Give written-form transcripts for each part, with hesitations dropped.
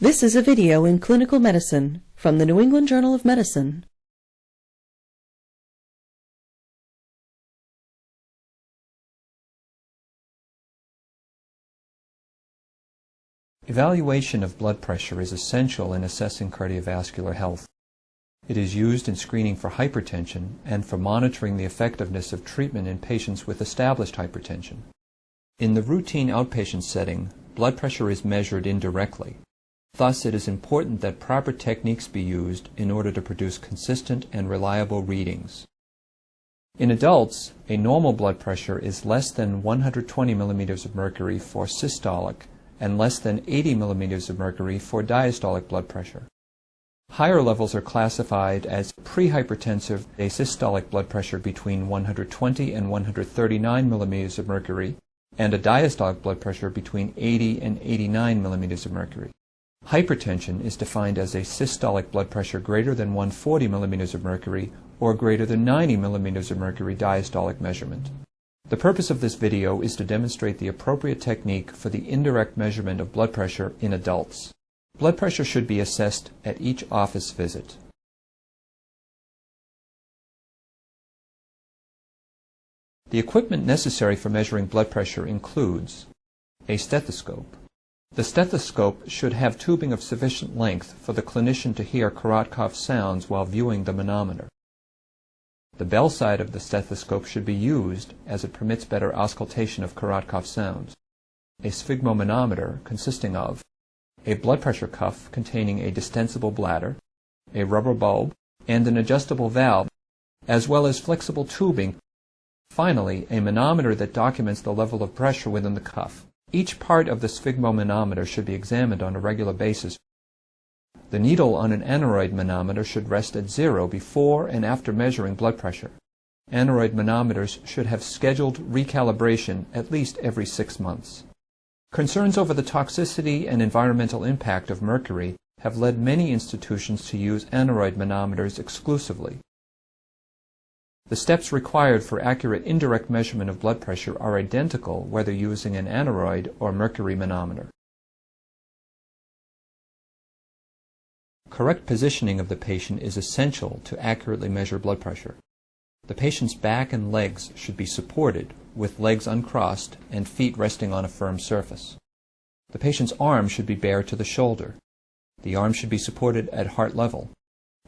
This is a video in clinical medicine from the New England Journal of Medicine. Evaluation of blood pressure is essential in assessing cardiovascular health. It is used in screening for hypertension and for monitoring the effectiveness of treatment in patients with established hypertension. In the routine outpatient setting, blood pressure is measured indirectly. Thus, it is important that proper techniques be used in order to produce consistent and reliable readings. In adults, a normal blood pressure is less than 120 millimeters of mercury for systolic and less than 80 millimeters of mercury for diastolic blood pressure. Higher levels are classified as prehypertensive, a systolic blood pressure between 120 and 139 millimeters of mercury, and a diastolic blood pressure between 80 and 89 millimeters of mercury. Hypertension is defined as a systolic blood pressure greater than 140 millimeters of mercury or greater than 90 millimeters of mercury diastolic measurement. The purpose of this video is to demonstrate the appropriate technique for the indirect measurement of blood pressure in adults. Blood pressure should be assessed at each office visit. The equipment necessary for measuring blood pressure includes a stethoscope. The stethoscope should have tubing of sufficient length for the clinician to hear Korotkov sounds while viewing the manometer. The bell side of the stethoscope should be used as it permits better auscultation of Korotkov sounds. A sphygmomanometer consisting of a blood pressure cuff containing a distensible bladder, a rubber bulb, and an adjustable valve, as well as flexible tubing. Finally, a manometer that documents the level of pressure within the cuff. Each part of the sphygmomanometer should be examined on a regular basis. The needle on an aneroid manometer should rest at 0 before and after measuring blood pressure. Aneroid manometers should have scheduled recalibration at least every 6 months. Concerns over the toxicity and environmental impact of mercury have led many institutions to use aneroid manometers exclusively. The steps required for accurate indirect measurement of blood pressure are identical whether using an aneroid or mercury manometer. Correct positioning of the patient is essential to accurately measure blood pressure. The patient's back and legs should be supported, with legs uncrossed and feet resting on a firm surface. The patient's arm should be bare to the shoulder. The arm should be supported at heart level.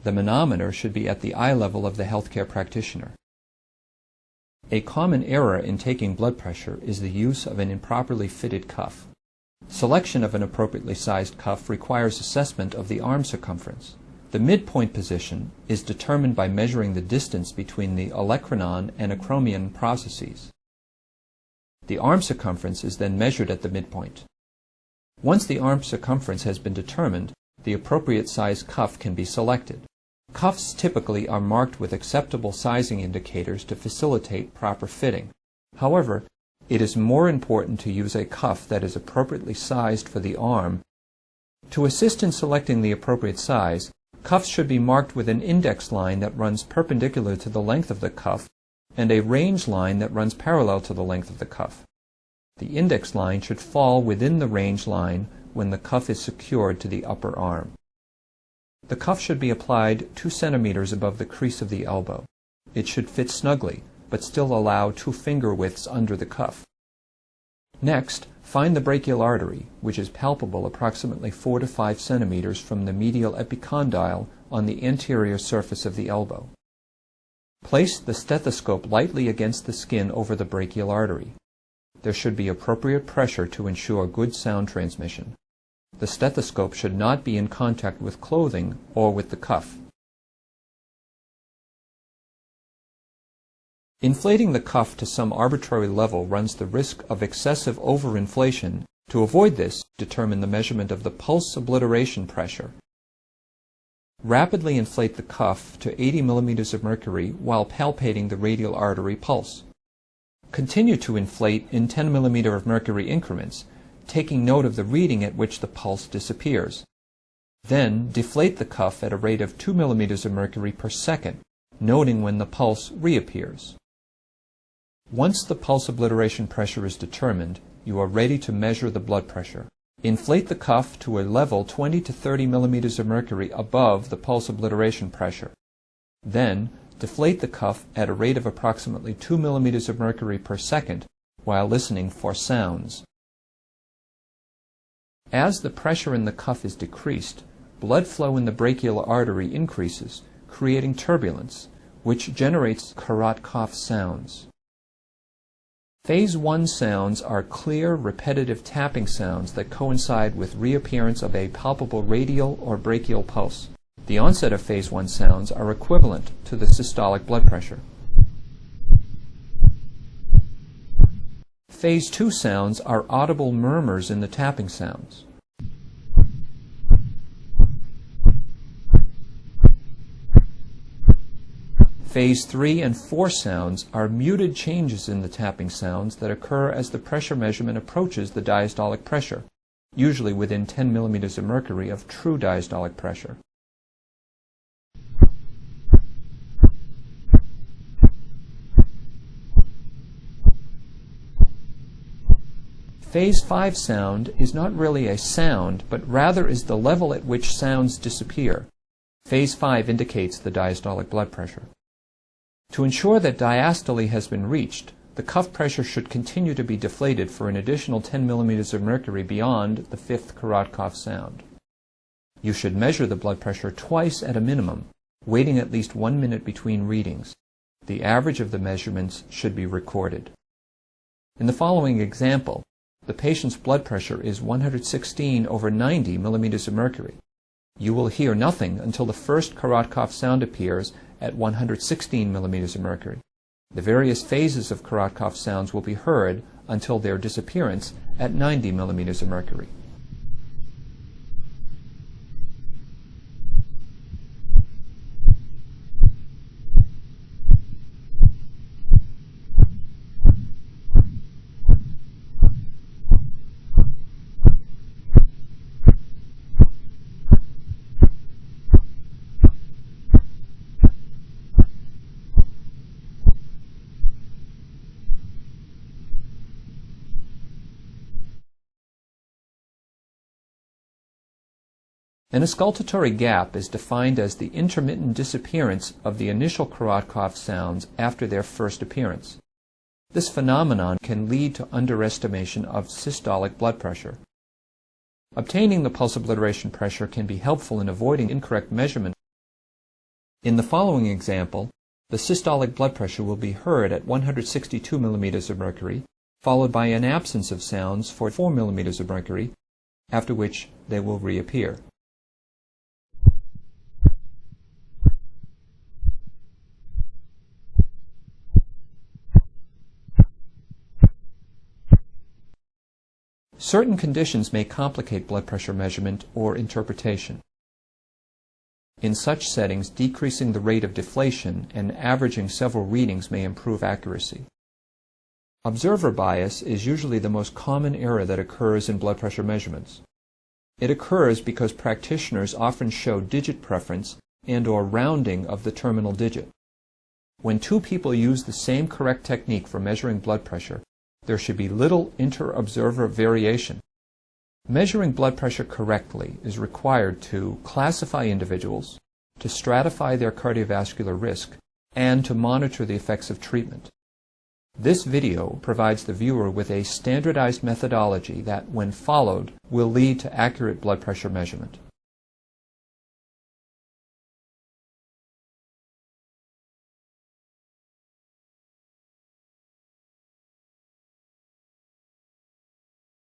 The manometer should be at the eye level of the healthcare practitioner. A common error in taking blood pressure is the use of an improperly fitted cuff. Selection of an appropriately sized cuff requires assessment of the arm circumference. The midpoint position is determined by measuring the distance between the olecranon and acromion processes. The arm circumference is then measured at the midpoint. Once the arm circumference has been determined, the appropriate size cuff can be selected. Cuffs typically are marked with acceptable sizing indicators to facilitate proper fitting. However, it is more important to use a cuff that is appropriately sized for the arm. To assist in selecting the appropriate size, cuffs should be marked with an index line that runs perpendicular to the length of the cuff and a range line that runs parallel to the length of the cuff. The index line should fall within the range line when the cuff is secured to the upper arm. The cuff should be applied 2 centimeters above the crease of the elbow. It should fit snugly, but still allow 2 finger widths under the cuff. Next, find the brachial artery, which is palpable approximately 4 to 5 centimeters from the medial epicondyle on the anterior surface of the elbow. Place the stethoscope lightly against the skin over the brachial artery. There should be appropriate pressure to ensure good sound transmission. The stethoscope should not be in contact with clothing or with the cuff. Inflating the cuff to some arbitrary level runs the risk of excessive overinflation. To avoid this, determine the measurement of the pulse obliteration pressure. Rapidly inflate the cuff to 80 millimeters of mercury while palpating the radial artery pulse. Continue to inflate in 10 millimeter of mercury increments, taking note of the reading at which the pulse disappears. Then deflate the cuff at a rate of 2 millimeters of mercury per second, noting when the pulse reappears. Once the pulse obliteration pressure is determined, you are ready to measure the blood pressure. Inflate the cuff to a level 20 to 30 millimeters of mercury above the pulse obliteration pressure. Then, deflate the cuff at a rate of approximately 2 millimeters of mercury per second while listening for sounds. As the pressure in the cuff is decreased, blood flow in the brachial artery increases, creating turbulence, which generates carot cough sounds. Phase 1 sounds are clear, repetitive tapping sounds that coincide with reappearance of a palpable radial or brachial pulse. The onset of Phase 1 sounds are equivalent to the systolic blood pressure. Phase 2 sounds are audible murmurs in the tapping sounds. Phase 3 and 4 sounds are muted changes in the tapping sounds that occur as the pressure measurement approaches the diastolic pressure, usually within 10 millimeters of mercury of true diastolic pressure. Phase 5 sound is not really a sound, but rather is the level at which sounds disappear. Phase 5 indicates the diastolic blood pressure. To ensure that diastole has been reached, the cuff pressure should continue to be deflated for an additional 10 millimeters of mercury beyond the 5th carot cough sound. You should measure the blood pressure twice at a minimum, waiting at least 1 minute between readings. The average of the measurements should be recorded. In the following example, the patient's blood pressure is 116 over 90 millimeters of mercury. You will hear nothing until the first carot cough sound appears at 116 millimeters of mercury. The various phases of carot cough sounds will be heard until their disappearance at 90 millimeters of mercury. An auscultatory gap is defined as the intermittent disappearance of the initial carot cough sounds after their first appearance. This phenomenon can lead to underestimation of systolic blood pressure. Obtaining the pulse obliteration pressure can be helpful in avoiding incorrect measurement. In the following example, the systolic blood pressure will be heard at 162 millimeters of mercury, followed by an absence of sounds for 4 millimeters of mercury, after which they will reappear. Certain conditions may complicate blood pressure measurement or interpretation. In such settings, decreasing the rate of deflation and averaging several readings may improve accuracy. Observer bias is usually the most common error that occurs in blood pressure measurements. It occurs because practitioners often show digit preference and/or rounding of the terminal digit. When two people use the same correct technique for measuring blood pressure, there should be little inter-observer variation. Measuring blood pressure correctly is required to classify individuals, to stratify their cardiovascular risk, and to monitor the effects of treatment. This video provides the viewer with a standardized methodology that, when followed, will lead to accurate blood pressure measurement.